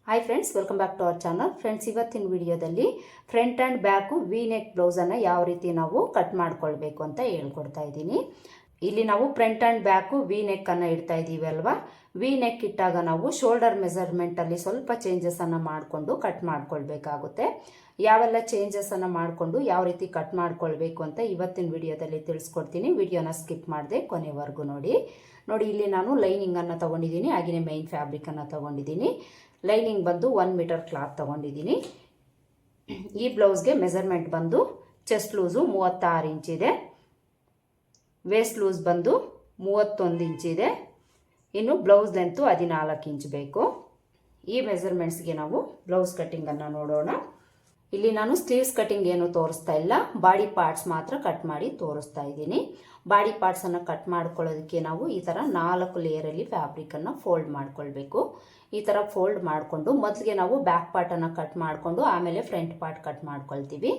Hi friends, welcome back to our channel. Friends, ಇವತ್ತಿನ ವಿಡಿಯೋದಲ್ಲಿ front and back V neck ಬ್ಲೌಸನ್ನು ಯಾವ ರೀತಿ ನಾವು ಕಟ್ ಮಾಡ್ಕೊಳ್ಬೇಕು ಅಂತ ಹೇಳ್ಕೊಡ್ತಾ ಇದ್ದೀನಿ. ಇಲ್ಲಿ ನಾವು ಫ್ರಂಟ್ ಆ್ಯಂಡ್ ಬ್ಯಾಕು ವಿ ನೆಕ್ಕನ್ನು ಇಡ್ತಾ ಇದ್ದೀವಿ ಅಲ್ವಾ. ವಿ ನೆಕ್ ಇಟ್ಟಾಗ ನಾವು ಶೋಲ್ಡರ್ ಮೆಜರ್ಮೆಂಟಲ್ಲಿ ಸ್ವಲ್ಪ ಚೇಂಜಸನ್ನು ಮಾಡಿಕೊಂಡು ಕಟ್ ಮಾಡ್ಕೊಳ್ಬೇಕಾಗುತ್ತೆ. ಯಾವೆಲ್ಲ ಚೇಂಜಸನ್ನು ಮಾಡಿಕೊಂಡು ಯಾವ ರೀತಿ ಕಟ್ ಮಾಡ್ಕೊಳ್ಬೇಕು ಅಂತ ಇವತ್ತಿನ ವಿಡಿಯೋದಲ್ಲಿ ತಿಳಿಸ್ಕೊಡ್ತೀನಿ. ವಿಡಿಯೋನ ಸ್ಕಿಪ್ ಮಾಡದೆ ಕೊನೆವರೆಗೂ ನೋಡಿ. ಇಲ್ಲಿ ನಾನು ಲೈನಿಂಗನ್ನು ತೊಗೊಂಡಿದ್ದೀನಿ, ಹಾಗೆಯೇ ಮೈನ್ ಫ್ಯಾಬ್ರಿಕನ್ನು ತೊಗೊಂಡಿದ್ದೀನಿ. ಲೈನಿಂಗ್ ಬಂದು 1 ಮೀಟರ್ ಕ್ಲಾತ್ ತೊಗೊಂಡಿದ್ದೀನಿ. ಈ ಬ್ಲೌಸ್ಗೆ ಮೆಜರ್ಮೆಂಟ್ ಬಂದು ಚೆಸ್ಟ್ ಲೂಸು 36 ಇಂಚಿದೆ, ವೇಸ್ಟ್ ಲೂಸ್ ಬಂದು 31 ಇಂಚಿದೆ, ಇನ್ನು ಬ್ಲೌಸ್ ಲೆಂತು 14 ಇಂಚ್ ಬೇಕು. ಈ ಮೆಜರ್ಮೆಂಟ್ಸ್ಗೆ ನಾವು ಬ್ಲೌಸ್ ಕಟ್ಟಿಂಗನ್ನು ನೋಡೋಣ. ಇಲ್ಲಿ ನಾನು ಸ್ಲೀವ್ಸ್ ಕಟ್ಟಿಂಗ್ ಏನು ತೋರಿಸ್ತಾ ಇಲ್ಲ, ಬಾಡಿ ಪಾರ್ಟ್ಸ್ ಮಾತ್ರ ಕಟ್ ಮಾಡಿ ತೋರಿಸ್ತಾ ಇದ್ದೀನಿ. ಬಾಡಿ ಪಾರ್ಟ್ಸನ್ನು ಕಟ್ ಮಾಡ್ಕೊಳ್ಳೋದಕ್ಕೆ ನಾವು ಈ ಥರ 4 ಲೇಯರಲ್ಲಿ ಫ್ಯಾಬ್ರಿಕನ್ನು ಫೋಲ್ಡ್ ಮಾಡ್ಕೊಳ್ಬೇಕು. ಈ ಥರ ಫೋಲ್ಡ್ ಮಾಡಿಕೊಂಡು ಮೊದಲಿಗೆ ನಾವು ಬ್ಯಾಕ್ ಪಾರ್ಟನ್ನು ಕಟ್ ಮಾಡಿಕೊಂಡು ಆಮೇಲೆ ಫ್ರಂಟ್ ಪಾರ್ಟ್ ಕಟ್ ಮಾಡ್ಕೊಳ್ತೀವಿ.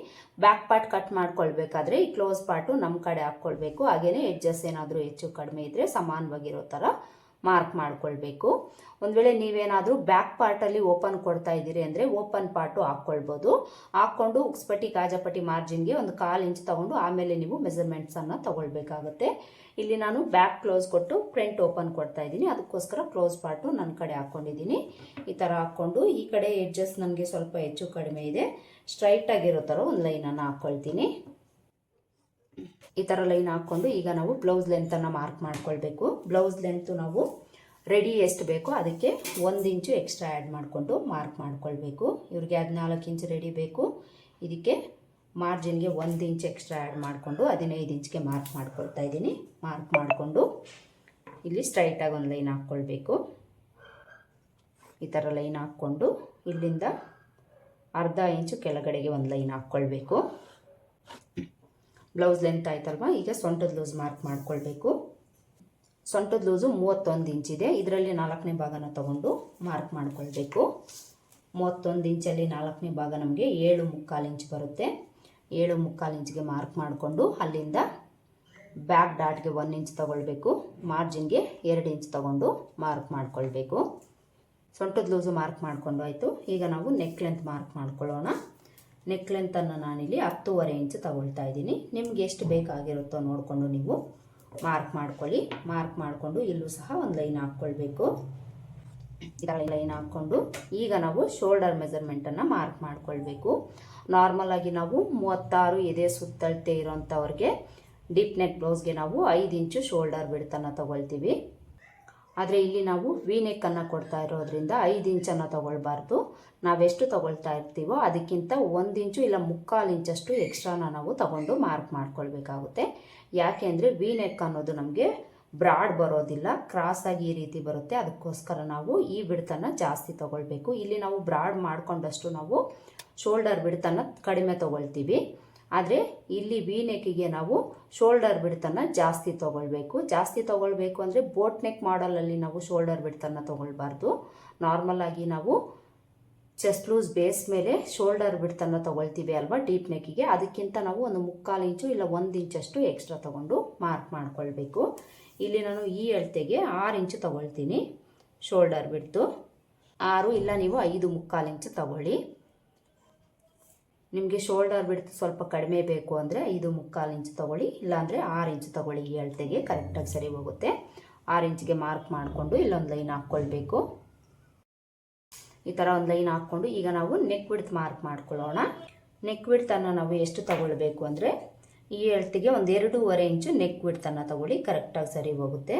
ಬ್ಯಾಕ್ ಪಾರ್ಟ್ ಕಟ್ ಮಾಡ್ಕೊಳ್ಬೇಕಾದ್ರೆ ಈ ಕ್ಲೋಸ್ ಪಾರ್ಟು ನಮ್ಮ ಕಡೆ ಹಾಕ್ಕೊಳ್ಬೇಕು. ಹಾಗೆಯೇ ಎಡ್ಜಸ್ ಏನಾದರೂ ಹೆಚ್ಚು ಕಡಿಮೆ ಇದ್ದರೆ ಸಮಾನವಾಗಿರೋ ಥರ ಮಾರ್ಕ್ ಮಾಡ್ಕೊಳ್ಬೇಕು. ಒಂದು ವೇಳೆ ನೀವೇನಾದರೂ ಬ್ಯಾಕ್ ಪಾರ್ಟಲ್ಲಿ ಓಪನ್ ಕೊಡ್ತಾ ಇದ್ದೀರಿ ಅಂದರೆ ಓಪನ್ ಪಾರ್ಟು ಹಾಕ್ಕೊಳ್ಬೋದು. ಹಾಕ್ಕೊಂಡು ಉಕ್ಸ್ಪಟ್ಟಿ ಕಾಜಾಪಟ್ಟಿ ಮಾರ್ಜಿನ್ಗೆ 1/4 ಇಂಚ್ ತೊಗೊಂಡು ಆಮೇಲೆ ನೀವು ಮೆಜರ್ಮೆಂಟ್ಸನ್ನು ತೊಗೊಳ್ಬೇಕಾಗುತ್ತೆ. ಇಲ್ಲಿ ನಾನು ಬ್ಯಾಕ್ ಕ್ಲೋಸ್ ಕೊಟ್ಟು ಫ್ರಂಟ್ ಓಪನ್ ಕೊಡ್ತಾ ಇದ್ದೀನಿ, ಅದಕ್ಕೋಸ್ಕರ ಕ್ಲೋಸ್ ಪಾರ್ಟು ನನ್ನ ಕಡೆ ಹಾಕ್ಕೊಂಡಿದ್ದೀನಿ. ಈ ಥರ ಹಾಕ್ಕೊಂಡು ಈ ಕಡೆ ಎಡ್ಜಸ್ ನನಗೆ ಸ್ವಲ್ಪ ಹೆಚ್ಚು ಕಡಿಮೆ ಇದೆ, ಸ್ಟ್ರೈಟ್ ಆಗಿರೋ ಥರ ಒಂದು ಲೈನನ್ನು ಹಾಕ್ಕೊಳ್ತೀನಿ. ಈ ಥರ ಲೈನ್ ಹಾಕ್ಕೊಂಡು ಈಗ ನಾವು ಬ್ಲೌಸ್ ಲೆಂತನ್ನು ಮಾರ್ಕ್ ಮಾಡ್ಕೊಳ್ಬೇಕು. ಬ್ಲೌಸ್ ಲೆಂತು ನಾವು ರೆಡಿ ಎಷ್ಟು ಬೇಕೋ ಅದಕ್ಕೆ 1 ಇಂಚು ಎಕ್ಸ್ಟ್ರಾ ಆ್ಯಡ್ ಮಾಡಿಕೊಂಡು ಮಾರ್ಕ್ ಮಾಡ್ಕೊಳ್ಬೇಕು. ಇವ್ರಿಗೆ 14 ಇಂಚ್ ರೆಡಿ ಬೇಕು, ಇದಕ್ಕೆ ಮಾರ್ಜಿನ್ಗೆ 1 ಇಂಚ್ ಎಕ್ಸ್ಟ್ರಾ ಆ್ಯಡ್ ಮಾಡಿಕೊಂಡು 15 ಇಂಚ್ಗೆ ಮಾರ್ಕ್ ಮಾಡ್ಕೊಳ್ತಾ ಇದ್ದೀನಿ. ಮಾರ್ಕ್ ಮಾಡಿಕೊಂಡು ಇಲ್ಲಿ ಸ್ಟ್ರೈಟಾಗಿ ಒಂದು ಲೈನ್ ಹಾಕ್ಕೊಳ್ಬೇಕು. ಈ ಥರ ಲೈನ್ ಹಾಕ್ಕೊಂಡು ಇಲ್ಲಿಂದ ಅರ್ಧ ಇಂಚು ಕೆಳಗಡೆಗೆ ಒಂದು ಲೈನ್ ಹಾಕ್ಕೊಳ್ಬೇಕು. ಬ್ಲೌಸ್ ಲೆಂತ್ ಆಯ್ತಲ್ವ, ಈಗ ಸೊಂಟದ ಲೂಸ್ ಮಾರ್ಕ್ ಮಾಡ್ಕೊಳ್ಬೇಕು. ಸೊಂಟದ ಲೂಸು 31 ಇಂಚಿದೆ, ಇದರಲ್ಲಿ 4ನೇ ಭಾಗನ ತಗೊಂಡು ಮಾರ್ಕ್ ಮಾಡ್ಕೊಳ್ಬೇಕು. 31 ಇಂಚಲ್ಲಿ 4ನೇ ಭಾಗ ನಮಗೆ 7.75 ಇಂಚ್ ಬರುತ್ತೆ. 7.75 ಇಂಚ್ಗೆ ಮಾರ್ಕ್ ಮಾಡಿಕೊಂಡು ಅಲ್ಲಿಂದ ಬ್ಯಾಕ್ ಡಾಟ್ಗೆ 1 ಇಂಚ್ ತೊಗೊಳ್ಬೇಕು. ಮಾರ್ಜಿನ್ಗೆ 2 ಇಂಚ್ ತೊಗೊಂಡು ಮಾರ್ಕ್ ಮಾಡ್ಕೊಳ್ಬೇಕು. ಸೊಂಟದ ಲೂಸು ಮಾರ್ಕ್ ಮಾಡಿಕೊಂಡು ಆಯಿತು. ಈಗ ನಾವು ನೆಕ್ ಲೆಂತ್ ಮಾರ್ಕ್ ಮಾಡ್ಕೊಳ್ಳೋಣ. ನೆಕ್ ಲೆಂತನ್ನು ನಾನಿಲ್ಲಿ 10.5 ಇಂಚ್ ತಗೊಳ್ತಾ ಇದ್ದೀನಿ. ನಿಮ್ಗೆ ಎಷ್ಟು ಬೇಕಾಗಿರುತ್ತೋ ನೋಡಿಕೊಂಡು ನೀವು ಮಾರ್ಕ್ ಮಾಡ್ಕೊಳ್ಳಿ. ಮಾರ್ಕ್ ಮಾಡಿಕೊಂಡು ಇಲ್ಲೂ ಸಹ ಒಂದು ಲೈನ್ ಹಾಕ್ಕೊಳ್ಬೇಕು. ಇದರ ಲೈನ್ ಹಾಕ್ಕೊಂಡು ಈಗ ನಾವು ಶೋಲ್ಡರ್ ಮೆಜರ್ಮೆಂಟನ್ನು ಮಾರ್ಕ್ ಮಾಡ್ಕೊಳ್ಬೇಕು. ನಾರ್ಮಲಾಗಿ ನಾವು 36 ಎದೆ ಸುತ್ತಳತೆ ಇರೋಂಥವ್ರಿಗೆ ಡೀಪ್ ನೆಕ್ ಬ್ಲೌಸ್ಗೆ ನಾವು 5 ಇಂಚು ಶೋಲ್ಡರ್ ಬಿಡ್ತನ್ನು ತೊಗೊಳ್ತೀವಿ. ಆದರೆ ಇಲ್ಲಿ ನಾವು ವಿ ನೆಕ್ಕನ್ನು ಕೊಡ್ತಾ ಇರೋದ್ರಿಂದ 5 ಇಂಚನ್ನು ತೊಗೊಳ್ಬಾರ್ದು. ನಾವೆಷ್ಟು ತೊಗೊಳ್ತಾ ಇರ್ತೀವೋ ಅದಕ್ಕಿಂತ 1 ಇಂಚು ಇಲ್ಲ 3/4 ಇಂಚಷ್ಟು ಎಕ್ಸ್ಟ್ರಾನ ನಾವು ತೊಗೊಂಡು ಮಾರ್ಕ್ ಮಾಡ್ಕೊಳ್ಬೇಕಾಗುತ್ತೆ. ಯಾಕೆ ಅಂದರೆ ವಿ ನೆಕ್ ಅನ್ನೋದು ನಮಗೆ ಬ್ರಾಡ್ ಬರೋದಿಲ್ಲ, ಕ್ರಾಸಾಗಿ ಈ ರೀತಿ ಬರುತ್ತೆ. ಅದಕ್ಕೋಸ್ಕರ ನಾವು ಈ ಬಿಡ್ತನ್ನು ಜಾಸ್ತಿ ತೊಗೊಳ್ಬೇಕು. ಇಲ್ಲಿ ನಾವು ಬ್ರಾಡ್ ಮಾಡಿಕೊಂಡಷ್ಟು ನಾವು ಶೋಲ್ಡರ್ ಬಿಡ್ತನ್ನು ಕಡಿಮೆ ತೊಗೊಳ್ತೀವಿ. ಆದರೆ ಇಲ್ಲಿ ವಿ ನೆಕ್ಕಿಗೆ ನಾವು ಶೋಲ್ಡರ್ ಬಿಡ್ತನ್ನು ಜಾಸ್ತಿ ತೊಗೊಳ್ಬೇಕು. ಜಾಸ್ತಿ ತೊಗೊಳ್ಬೇಕು ಅಂದರೆ ಬೋಟ್ ನೆಕ್ ಮಾಡಲಲ್ಲಿ ನಾವು ಶೋಲ್ಡರ್ ಬಿಡ್ತನ್ನು ತೊಗೊಳ್ಬಾರ್ದು. ನಾರ್ಮಲಾಗಿ ನಾವು ಚೆಸ್ಟ್ ಲೂಸ್ ಬೇಸ್ ಮೇಲೆ ಶೋಲ್ಡರ್ ಬಿಡ್ತನ್ನು ತೊಗೊಳ್ತೀವಿ ಅಲ್ವಾ ಡೀಪ್ ನೆಕ್ಕಿಗೆ, ಅದಕ್ಕಿಂತ ನಾವು 1/4 ಇಂಚು ಇಲ್ಲ 1 ಇಂಚಷ್ಟು ಎಕ್ಸ್ಟ್ರಾ ತೊಗೊಂಡು ಮಾರ್ಕ್ ಮಾಡ್ಕೊಳ್ಬೇಕು. ಇಲ್ಲಿ ನಾನು ಈ ಅಳತೆಗೆ 6 ಇಂಚು ತೊಗೊಳ್ತೀನಿ ಶೋಲ್ಡರ್ ಬಿಡ್ತು. 6 ಇಲ್ಲ ನೀವು 5.75 ಇಂಚು ತೊಗೊಳ್ಳಿ. ನಿಮಗೆ ಶೋಲ್ಡರ್ ಬಿಡ್ತು ಸ್ವಲ್ಪ ಕಡಿಮೆ ಬೇಕು ಅಂದರೆ 5.75 ಇಂಚ್ ತೊಗೊಳ್ಳಿ, ಇಲ್ಲಾಂದರೆ 6 ಇಂಚ್ ತೊಗೊಳ್ಳಿ. ಈ ಅಳತೆಗೆ ಕರೆಕ್ಟಾಗಿ ಸರಿ ಹೋಗುತ್ತೆ. 6 ಇಂಚ್ಗೆ ಮಾರ್ಕ್ ಮಾಡಿಕೊಂಡು ಇಲ್ಲೊಂದು ಲೈನ್ ಹಾಕ್ಕೊಳ್ಬೇಕು. ಈ ಥರ ಒಂದು ಲೈನ್ ಹಾಕ್ಕೊಂಡು ಈಗ ನಾವು ನೆಕ್ ವಿಡ್ತ್ ಮಾರ್ಕ್ ಮಾಡ್ಕೊಳ್ಳೋಣ. ನೆಕ್ ವಿಡ್ತನ್ನು ನಾವು ಎಷ್ಟು ತೊಗೊಳ್ಬೇಕು ಅಂದರೆ ಈ ಅಳತೆಗೆ ಒಂದು 2.5 ಇಂಚು ನೆಕ್ ವಿಡ್ತನ್ನು ತೊಗೊಳ್ಳಿ, ಕರೆಕ್ಟಾಗಿ ಸರಿ ಹೋಗುತ್ತೆ.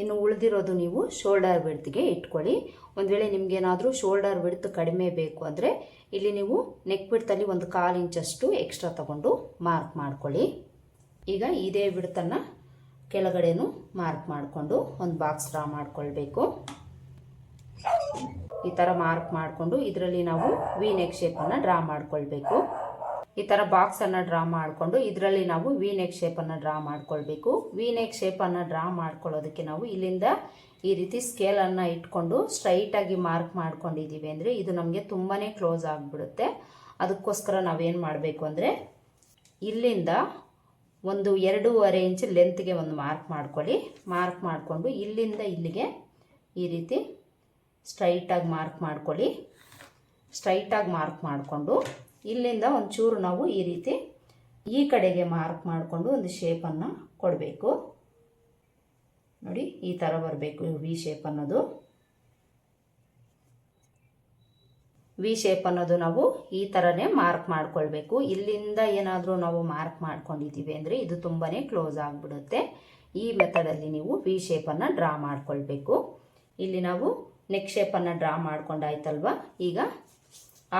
ಇನ್ನು ಉಳಿದಿರೋದು ನೀವು ಶೋಲ್ಡರ್ ಬಿಡ್ತಿಗೆ ಇಟ್ಕೊಳ್ಳಿ. ಒಂದು ವೇಳೆ ನಿಮಗೇನಾದರೂ ಶೋಲ್ಡರ್ ಬಿಡ್ತ್ ಕಡಿಮೆ ಬೇಕು ಅಂದರೆ ಇಲ್ಲಿ ನೀವು ನೆಕ್ ಬಿಡ್ತಲ್ಲಿ 1/4 ಇಂಚಷ್ಟು ಎಕ್ಸ್ಟ್ರಾ ತೊಗೊಂಡು ಮಾರ್ಕ್ ಮಾಡ್ಕೊಳ್ಳಿ. ಈಗ ಇದೇ ಬಿಡ್ತನ್ನು ಕೆಳಗಡೆನೂ ಮಾರ್ಕ್ ಮಾಡಿಕೊಂಡು ಒಂದು ಬಾಕ್ಸ್ ಡ್ರಾ ಮಾಡ್ಕೊಳ್ಬೇಕು. ಈ ಥರ ಮಾರ್ಕ್ ಮಾಡಿಕೊಂಡು ಇದರಲ್ಲಿ ನಾವು ವಿ ನೆಕ್ ಶೇಪನ್ನು ಡ್ರಾ ಮಾಡ್ಕೊಳ್ಬೇಕು. ಈ ಥರ ಬಾಕ್ಸನ್ನು ಡ್ರಾ ಮಾಡಿಕೊಂಡು ಇದರಲ್ಲಿ ನಾವು ವಿ ನೆಕ್ ಶೇಪನ್ನು ಡ್ರಾ ಮಾಡ್ಕೊಳ್ಬೇಕು. ವಿ ನೆಕ್ ಶೇಪನ್ನು ಡ್ರಾ ಮಾಡ್ಕೊಳ್ಳೋದಕ್ಕೆ ನಾವು ಇಲ್ಲಿಂದ ಈ ರೀತಿ ಸ್ಕೇಲನ್ನು ಇಟ್ಕೊಂಡು ಸ್ಟ್ರೈಟಾಗಿ ಮಾರ್ಕ್ ಮಾಡ್ಕೊಂಡಿದ್ದೀವಿ ಅಂದರೆ ಇದು ನಮಗೆ ತುಂಬಾ ಕ್ಲೋಸ್ ಆಗಿಬಿಡುತ್ತೆ. ಅದಕ್ಕೋಸ್ಕರ ನಾವೇನು ಮಾಡಬೇಕು ಅಂದರೆ ಇಲ್ಲಿಂದ ಒಂದು 2.5 ಇಂಚ್ ಲೆಂತ್ಗೆ ಒಂದು ಮಾರ್ಕ್ ಮಾಡ್ಕೊಳ್ಳಿ. ಮಾರ್ಕ್ ಮಾಡಿಕೊಂಡು ಇಲ್ಲಿಂದ ಇಲ್ಲಿಗೆ ಈ ರೀತಿ ಸ್ಟ್ರೈಟಾಗಿ ಮಾರ್ಕ್ ಮಾಡ್ಕೊಳ್ಳಿ. ಸ್ಟ್ರೈಟಾಗಿ ಮಾರ್ಕ್ ಮಾಡಿಕೊಂಡು ಇಲ್ಲಿಂದ ಒಂಚೂರು ನಾವು ಈ ರೀತಿ ಈ ಕಡೆಗೆ ಮಾರ್ಕ್ ಮಾಡಿಕೊಂಡು ಒಂದು ಶೇಪನ್ನು ಕೊಡಬೇಕು. ನೋಡಿ ಈ ಥರ ಬರಬೇಕು ವಿ ಶೇಪ್ ಅನ್ನೋದು. ವಿ ಶೇಪ್ ಅನ್ನೋದು ನಾವು ಈ ಥರನೇ ಮಾರ್ಕ್ ಮಾಡ್ಕೊಳ್ಬೇಕು. ಇಲ್ಲಿಂದ ಏನಾದರೂ ನಾವು ಮಾರ್ಕ್ ಮಾಡ್ಕೊಂಡಿದ್ದೀವಿ ಅಂದರೆ ಇದು ತುಂಬಾ ಕ್ಲೋಸ್ ಆಗಿಬಿಡುತ್ತೆ. ಈ ಮೆಥಡಲ್ಲಿ ನೀವು ವಿ ಶೇಪನ್ನು ಡ್ರಾ ಮಾಡ್ಕೊಳ್ಬೇಕು. ಇಲ್ಲಿ ನಾವು ನೆಕ್ ಶೇಪನ್ನು ಡ್ರಾ ಮಾಡ್ಕೊಂಡಾಯ್ತಲ್ವ. ಈಗ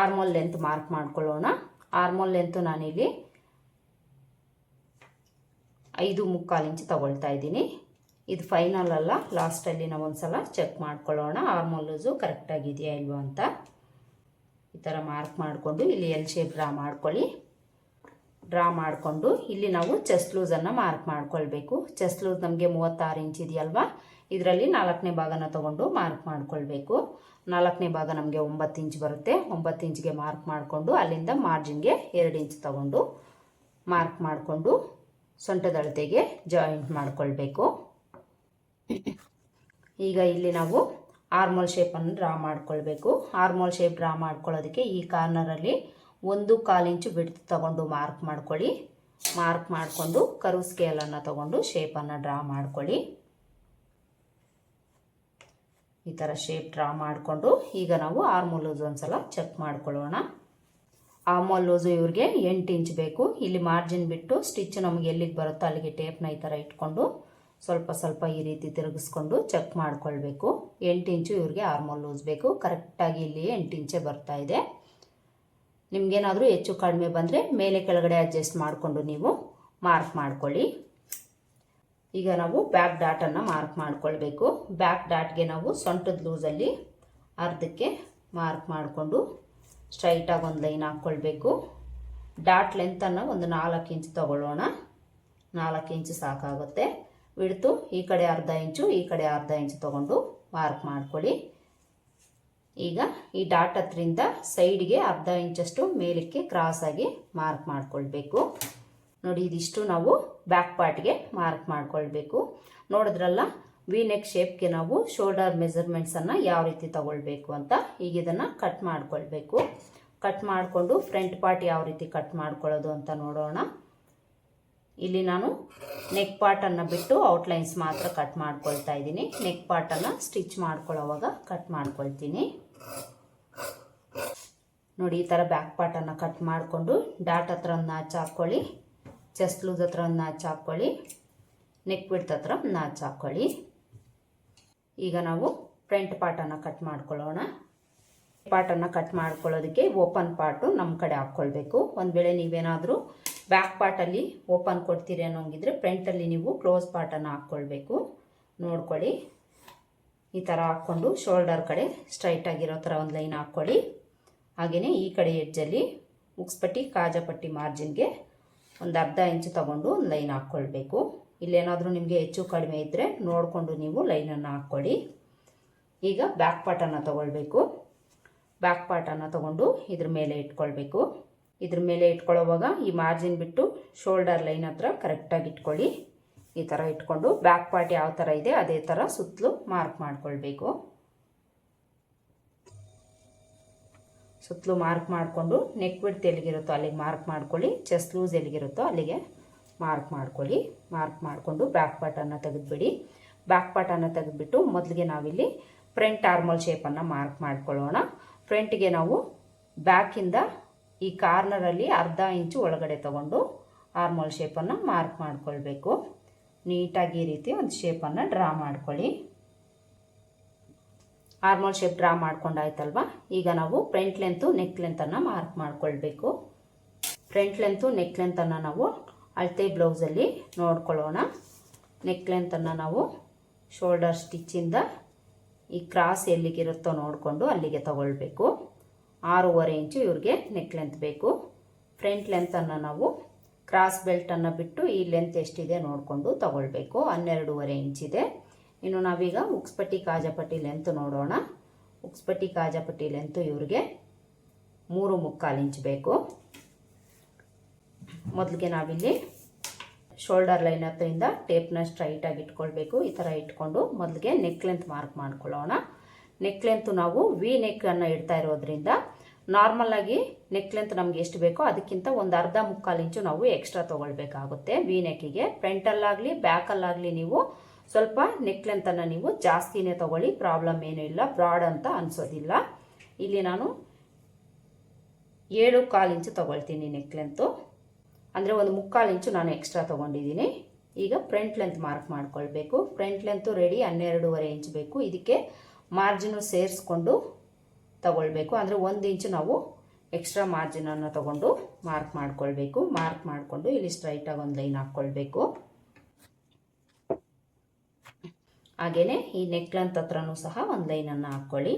ಆರ್ಮೋಲ್ ಲೆಂತ್ ಮಾರ್ಕ್ ಮಾಡ್ಕೊಳ್ಳೋಣ. ಆರ್ಮೋಲ್ ಲೆಂತು ನಾನಿಲ್ಲಿ 5.75 ಇಂಚ್ ತಗೊಳ್ತಾ ಇದ್ದೀನಿ. ಇದು ಫೈನಲ್ ಅಲ್ಲ, ಲಾಸ್ಟಲ್ಲಿ ನಾವು ಒಂದ್ಸಲ ಚೆಕ್ ಮಾಡ್ಕೊಳ್ಳೋಣ ಆರ್ಮೋಲ್ ಲೂಸು ಕರೆಕ್ಟಾಗಿದೆಯಾ ಇಲ್ವಾ ಅಂತ. ಈ ಥರ ಮಾರ್ಕ್ ಮಾಡಿಕೊಂಡು ಇಲ್ಲಿ ಎಲ್ ಶೇಪ್ ಡ್ರಾ ಮಾಡ್ಕೊಳ್ಳಿ. ಡ್ರಾ ಮಾಡಿಕೊಂಡು ಇಲ್ಲಿ ನಾವು ಚೆಸ್ಟ್ ಲೂಸನ್ನು ಮಾರ್ಕ್ ಮಾಡ್ಕೊಳ್ಬೇಕು. ಚೆಸ್ಟ್ ಲೂಸ್ ನಮಗೆ 36 ಇಂಚ್ ಇದೆಯಲ್ವಾ, ಇದರಲ್ಲಿ 4ನೇ ಭಾಗನ ತೊಗೊಂಡು ಮಾರ್ಕ್ ಮಾಡ್ಕೊಳ್ಬೇಕು. 4ನೇ ಭಾಗ ನಮಗೆ 9 ಇಂಚ್ ಬರುತ್ತೆ. 9 ಇಂಚ್ಗೆ ಮಾರ್ಕ್ ಮಾಡಿಕೊಂಡು ಅಲ್ಲಿಂದ ಮಾರ್ಜಿನ್ಗೆ 2 ಇಂಚ್ ತಗೊಂಡು ಮಾರ್ಕ್ ಮಾಡಿಕೊಂಡು ಸೊಂಟದ ಅಳತೆಗೆ ಜಾಯಿಂಟ್ ಮಾಡ್ಕೊಳ್ಬೇಕು. ಈಗ ಇಲ್ಲಿ ನಾವು ಆರ್ಮೋಲ್ ಶೇಪನ್ನು ಡ್ರಾ ಮಾಡ್ಕೊಳ್ಬೇಕು. ಆರ್ಮೋಲ್ ಶೇಪ್ ಡ್ರಾ ಮಾಡ್ಕೊಳ್ಳೋದಕ್ಕೆ ಈ ಕಾರ್ನರಲ್ಲಿ 1/4 ಇಂಚು ಬಿಡ್ತು ತಗೊಂಡು ಮಾರ್ಕ್ ಮಾಡ್ಕೊಳ್ಳಿ. ಮಾರ್ಕ್ ಮಾಡಿಕೊಂಡು ಕರ್ವ್ ಸ್ಕೇಲನ್ನು ತಗೊಂಡು ಶೇಪನ್ನು ಡ್ರಾ ಮಾಡ್ಕೊಳ್ಳಿ. ಈ ಥರ ಶೇಪ್ ಡ್ರಾ ಮಾಡಿಕೊಂಡು ಈಗ ನಾವು ಆರ್ಮೋಲ್ ಲೂಸ್ ಒಂದ್ಸಲ ಚೆಕ್ ಮಾಡ್ಕೊಳ್ಳೋಣ. ಆರ್ಮೋಲ್ ಲೂಸು ಇವ್ರಿಗೆ 8 ಇಂಚ್ ಬೇಕು. ಇಲ್ಲಿ ಮಾರ್ಜಿನ್ ಬಿಟ್ಟು ಸ್ಟಿಚ್ ನಮಗೆ ಎಲ್ಲಿಗೆ ಬರುತ್ತೋ ಅಲ್ಲಿಗೆ ಟೇಪ್ನ ಈ ಥರ ಇಟ್ಕೊಂಡು ಸ್ವಲ್ಪ ಸ್ವಲ್ಪ ಈ ರೀತಿ ತಿರುಗಿಸ್ಕೊಂಡು ಚೆಕ್ ಮಾಡ್ಕೊಳ್ಬೇಕು. 8 ಇಂಚು ಇವ್ರಿಗೆ ಆರ್ಮೋಲ್ ಲೂಸ್ ಬೇಕು. ಕರೆಕ್ಟಾಗಿ ಇಲ್ಲಿ 8 ಇಂಚೇ ಬರ್ತಾ ಇದೆ. ನಿಮಗೇನಾದರೂ ಹೆಚ್ಚು ಕಡಿಮೆ ಬಂದರೆ ಮೇಲೆ ಕೆಳಗಡೆ ಅಡ್ಜಸ್ಟ್ ಮಾಡಿಕೊಂಡು ನೀವು ಮಾರ್ಕ್ ಮಾಡ್ಕೊಳ್ಳಿ. ಈಗ ನಾವು ಬ್ಯಾಕ್ ಡಾಟನ್ನು ಮಾರ್ಕ್ ಮಾಡ್ಕೊಳ್ಬೇಕು. ಬ್ಯಾಕ್ ಡಾಟ್ಗೆ ನಾವು ಸೊಂಟದ ಲೂಸಲ್ಲಿ ಅರ್ಧಕ್ಕೆ ಮಾರ್ಕ್ ಮಾಡಿಕೊಂಡು ಸ್ಟ್ರೈಟಾಗಿ ಒಂದು ಲೈನ್ ಹಾಕ್ಕೊಳ್ಬೇಕು. ಡಾಟ್ ಲೆಂತನ್ನು ಒಂದು 4 ಇಂಚ್ ತಗೊಳ್ಳೋಣ. 4 ಇಂಚ್ ಸಾಕಾಗುತ್ತೆ. ಬಿಡ್ತು ಈ ಕಡೆ ಅರ್ಧ ಇಂಚು ಈ ಕಡೆ ಅರ್ಧ ಇಂಚು ತಗೊಂಡು ಮಾರ್ಕ್ ಮಾಡ್ಕೊಳ್ಳಿ. ಈಗ ಈ ಡಾಟ್ ಹತ್ರಿಂದ ಸೈಡ್ಗೆ ಅರ್ಧ ಇಂಚಷ್ಟು ಮೇಲಕ್ಕೆ ಕ್ರಾಸಾಗಿ ಮಾರ್ಕ್ ಮಾಡ್ಕೊಳ್ಬೇಕು. ನೋಡಿ ಇದಿಷ್ಟು ನಾವು ಬ್ಯಾಕ್ ಪಾರ್ಟ್ಗೆ ಮಾರ್ಕ್ ಮಾಡ್ಕೊಳ್ಬೇಕು. ನೋಡಿದ್ರಲ್ಲ ವಿ ನೆಕ್ ಶೇಪ್ಗೆ ನಾವು ಶೋಲ್ಡರ್ ಮೆಜರ್ಮೆಂಟ್ಸನ್ನು ಯಾವ ರೀತಿ ತಗೊಳ್ಬೇಕು ಅಂತ. ಈಗ ಇದನ್ನು ಕಟ್ ಮಾಡ್ಕೊಳ್ಬೇಕು. ಕಟ್ ಮಾಡಿಕೊಂಡು ಫ್ರಂಟ್ ಪಾರ್ಟ್ ಯಾವ ರೀತಿ ಕಟ್ ಮಾಡ್ಕೊಳ್ಳೋದು ಅಂತ ನೋಡೋಣ. ಇಲ್ಲಿ ನಾನು ನೆಕ್ ಪಾರ್ಟನ್ನು ಬಿಟ್ಟು ಔಟ್ಲೈನ್ಸ್ ಮಾತ್ರ ಕಟ್ ಮಾಡ್ಕೊಳ್ತಾ ಇದ್ದೀನಿ. ನೆಕ್ ಪಾರ್ಟನ್ನು ಸ್ಟಿಚ್ ಮಾಡ್ಕೊಳ್ಳೋವಾಗ ಕಟ್ ಮಾಡ್ಕೊಳ್ತೀನಿ. ನೋಡಿ ಈ ಥರ ಬ್ಯಾಕ್ ಪಾರ್ಟನ್ನು ಕಟ್ ಮಾಡಿಕೊಂಡು ಡಾಟ್ ಹತ್ರ ಒಂದು ನಾಚ್ ಹಾಕ್ಕೊಳ್ಳಿ. ಚೆಸ್ಟ್ ಲೂಸ್ ಹತ್ರ ಒಂದು ನಾಚ್ ಹಾಕ್ಕೊಳ್ಳಿ. ನೆಕ್ ಬಿಡ್ತ್ ಹತ್ರ ಒಂದು ನಾಚ್ ಹಾಕ್ಕೊಳ್ಳಿ. ಈಗ ನಾವು ಫ್ರಂಟ್ ಪಾರ್ಟನ್ನು ಕಟ್ ಮಾಡ್ಕೊಳ್ಳೋಣ. ಪಾರ್ಟನ್ನು ಕಟ್ ಮಾಡ್ಕೊಳ್ಳೋದಕ್ಕೆ ಓಪನ್ ಪಾರ್ಟು ನಮ್ಮ ಕಡೆ ಹಾಕ್ಕೊಳ್ಬೇಕು. ಒಂದು ವೇಳೆ ನೀವೇನಾದರೂ ಬ್ಯಾಕ್ ಪಾರ್ಟಲ್ಲಿ ಓಪನ್ ಕೊಡ್ತೀರಿ ಅನ್ನೋಂಗಿದ್ರೆ ಫ್ರಂಟಲ್ಲಿ ನೀವು ಕ್ಲೋಸ್ ಪಾರ್ಟನ್ನು ಹಾಕ್ಕೊಳ್ಬೇಕು. ನೋಡ್ಕೊಳ್ಳಿ ಈ ಥರ ಹಾಕ್ಕೊಂಡು ಶೋಲ್ಡರ್ ಕಡೆ ಸ್ಟ್ರೈಟಾಗಿರೋ ಥರ ಒಂದು ಲೈನ್ ಹಾಕ್ಕೊಳ್ಳಿ. ಹಾಗೆಯೇ ಈ ಕಡೆ ಎಡ್ಜಲ್ಲಿ ಉಕ್ಸ್ಪಟ್ಟಿ ಕಾಜಪಟ್ಟಿ ಮಾರ್ಜಿನ್ಗೆ ಒಂದು ಅರ್ಧ ಇಂಚು ತಗೊಂಡು ಒಂದು ಲೈನ್ ಹಾಕ್ಕೊಳ್ಬೇಕು. ಇಲ್ಲೇನಾದರೂ ನಿಮಗೆ ಹೆಚ್ಚು ಕಡಿಮೆ ಇದ್ದರೆ ನೋಡಿಕೊಂಡು ನೀವು ಲೈನನ್ನು ಹಾಕ್ಕೊಳ್ಳಿ. ಈಗ ಬ್ಯಾಕ್ ಪಾರ್ಟನ್ನು ತೊಗೊಳ್ಬೇಕು. ಬ್ಯಾಕ್ ಪಾರ್ಟನ್ನು ತೊಗೊಂಡು ಇದ್ರ ಮೇಲೆ ಇಟ್ಕೊಳ್ಬೇಕು. ಇದ್ರ ಮೇಲೆ ಇಟ್ಕೊಳ್ಳೋವಾಗ ಈ ಮಾರ್ಜಿನ್ ಬಿಟ್ಟು ಶೋಲ್ಡರ್ ಲೈನ್ ಹತ್ರ ಕರೆಕ್ಟಾಗಿ ಇಟ್ಕೊಳ್ಳಿ. ಈ ಥರ ಇಟ್ಕೊಂಡು ಬ್ಯಾಕ್ ಪಾರ್ಟ್ ಯಾವ ಥರ ಇದೆ ಅದೇ ಥರ ಸುತ್ತಲೂ ಮಾರ್ಕ್ ಮಾಡ್ಕೊಳ್ಬೇಕು. ಸುತ್ತಲೂ ಮಾರ್ಕ್ ಮಾಡಿಕೊಂಡು ನೆಕ್ ಬಿಡ್ತ್ ಎಲ್ಲಿಗಿರುತ್ತೋ ಅಲ್ಲಿಗೆ ಮಾರ್ಕ್ ಮಾಡ್ಕೊಳ್ಳಿ. ಚೆಸ್ಟ್ ಲೂಸ್ ಎಲ್ಲಿಗಿರುತ್ತೋ ಅಲ್ಲಿಗೆ ಮಾರ್ಕ್ ಮಾಡ್ಕೊಳ್ಳಿ. ಮಾರ್ಕ್ ಮಾಡಿಕೊಂಡು ಬ್ಯಾಕ್ ಪಾರ್ಟನ್ನು ತೆಗೆದುಬಿಡಿ. ಬ್ಯಾಕ್ ಪಾರ್ಟನ್ನು ತೆಗೆದುಬಿಟ್ಟು ಮೊದಲಿಗೆ ನಾವಿಲ್ಲಿ ಫ್ರಂಟ್ ಆರ್ಮೋಲ್ ಶೇಪನ್ನು ಮಾರ್ಕ್ ಮಾಡ್ಕೊಳ್ಳೋಣ. ಫ್ರಂಟ್ಗೆ ನಾವು ಬ್ಯಾಕಿಂದ ಈ ಕಾರ್ನರಲ್ಲಿ ಅರ್ಧ ಇಂಚು ಒಳಗಡೆ ತಗೊಂಡು ಆರ್ಮೋಲ್ ಶೇಪನ್ನು ಮಾರ್ಕ್ ಮಾಡ್ಕೊಳ್ಬೇಕು. ನೀಟಾಗಿ ಈ ರೀತಿ ಒಂದು ಶೇಪನ್ನು ಡ್ರಾ ಮಾಡ್ಕೊಳ್ಳಿ. ಆರ್ಮೋಲ್ ಶೇಪ್ ಡ್ರಾ ಮಾಡ್ಕೊಂಡಾಯ್ತಲ್ವ. ಈಗ ನಾವು ಫ್ರಂಟ್ ಲೆಂತು ನೆಕ್ ಲೆಂತನ್ನು ಮಾರ್ಕ್ ಮಾಡ್ಕೊಳ್ಬೇಕು. ಫ್ರಂಟ್ ಲೆಂತು ನೆಕ್ ಲೆಂತನ್ನು ನಾವು ಅಳತೆ ಬ್ಲೌಸಲ್ಲಿ ನೋಡ್ಕೊಳ್ಳೋಣ. ನೆಕ್ ಲೆಂತನ್ನು ನಾವು ಶೋಲ್ಡರ್ ಸ್ಟಿಚ್ಚಿಂದ ಈ ಕ್ರಾಸ್ ಎಲ್ಲಿಗಿರುತ್ತೋ ನೋಡಿಕೊಂಡು ಅಲ್ಲಿಗೆ ತಗೊಳ್ಬೇಕು. 6.5 ಇಂಚು ಇವ್ರಿಗೆ ನೆಕ್ ಲೆಂತ್ ಬೇಕು. ಫ್ರಂಟ್ ಲೆಂತನ್ನು ನಾವು ಕ್ರಾಸ್ ಬೆಲ್ಟನ್ನು ಬಿಟ್ಟು ಈ ಲೆಂತ್ ಎಷ್ಟಿದೆ ನೋಡಿಕೊಂಡು ತಗೊಳ್ಬೇಕು. 12.5 ಇಂಚಿದೆ. ಇನ್ನು ನಾವೀಗ ಉಕ್ಸ್ಪಟ್ಟಿ ಕಾಜಪಟ್ಟಿ ಲೆಂತ್ ನೋಡೋಣ. ಉಕ್ಸ್ಪಟ್ಟಿ ಕಾಜಪಟ್ಟಿ ಲೆಂತು ಇವ್ರಿಗೆ 3.25 ಇಂಚ್ ಬೇಕು. ಮೊದಲಿಗೆ ನಾವಿಲ್ಲಿ ಶೋಲ್ಡರ್ ಲೈನ್ ಹತ್ತಿರಿಂದ ಟೇಪ್ನ ಸ್ಟ್ರೈಟಾಗಿ ಇಟ್ಕೊಳ್ಬೇಕು. ಈ ಥರ ಇಟ್ಕೊಂಡು ಮೊದಲಿಗೆ ನೆಕ್ ಲೆಂತ್ ಮಾರ್ಕ್ ಮಾಡ್ಕೊಳ್ಳೋಣ. ನೆಕ್ ಲೆಂತ್ ನಾವು ವಿ ನೆಕ್ಕನ್ನು ಇಡ್ತಾ ಇರೋದ್ರಿಂದ ನಾರ್ಮಲಾಗಿ ನೆಕ್ ಲೆಂತ್ ನಮ್ಗೆ ಎಷ್ಟು ಬೇಕೋ ಅದಕ್ಕಿಂತ ಒಂದು ಅರ್ಧ ಮುಕ್ಕಾಲು ಇಂಚು ನಾವು ಎಕ್ಸ್ಟ್ರಾ ತೊಗೊಳ್ಬೇಕಾಗುತ್ತೆ ವಿ ನೆಕ್ಕಿಗೆ. ಫ್ರಂಟಲ್ಲಾಗಲಿ ಬ್ಯಾಕಲ್ಲಾಗಲಿ ನೀವು ಸ್ವಲ್ಪ ನೆಕ್ ಲೆಂತನ್ನು ನೀವು ಜಾಸ್ತಿನೇ ತೊಗೊಳ್ಳಿ, ಪ್ರಾಬ್ಲಮ್ ಏನೂ ಇಲ್ಲ, ಬ್ರಾಡ್ ಅಂತ ಅನಿಸೋದಿಲ್ಲ. ಇಲ್ಲಿ ನಾನು 7.25 ಇಂಚು ತೊಗೊಳ್ತೀನಿ ನೆಕ್ ಲೆಂತು, ಅಂದರೆ ಒಂದು ಮುಕ್ಕಾಲು ಇಂಚು ನಾನು ಎಕ್ಸ್ಟ್ರಾ ತೊಗೊಂಡಿದ್ದೀನಿ. ಈಗ ಫ್ರಂಟ್ ಲೆಂತ್ ಮಾರ್ಕ್ ಮಾಡ್ಕೊಳ್ಬೇಕು. ಫ್ರಂಟ್ ಲೆಂತು ರೆಡಿ 12.5 ಇಂಚ್ ಬೇಕು. ಇದಕ್ಕೆ ಮಾರ್ಜಿನು ಸೇರಿಸ್ಕೊಂಡು ತಗೊಳ್ಬೇಕು, ಅಂದರೆ 1 ಇಂಚು ನಾವು ಎಕ್ಸ್ಟ್ರಾ ಮಾರ್ಜಿನನ್ನು ತಗೊಂಡು ಮಾರ್ಕ್ ಮಾಡ್ಕೊಳ್ಬೇಕು. ಮಾರ್ಕ್ ಮಾಡಿಕೊಂಡು ಇಲ್ಲಿ ಸ್ಟ್ರೈಟಾಗಿ ಒಂದು ಲೈನ್ ಹಾಕ್ಕೊಳ್ಬೇಕು. ಹಾಗೆಯೇ ಈ ನೆಕ್ ಲೆಂತ್ ಹತ್ರನೂ ಸಹ ಒಂದು ಲೈನನ್ನು ಹಾಕ್ಕೊಳ್ಳಿ.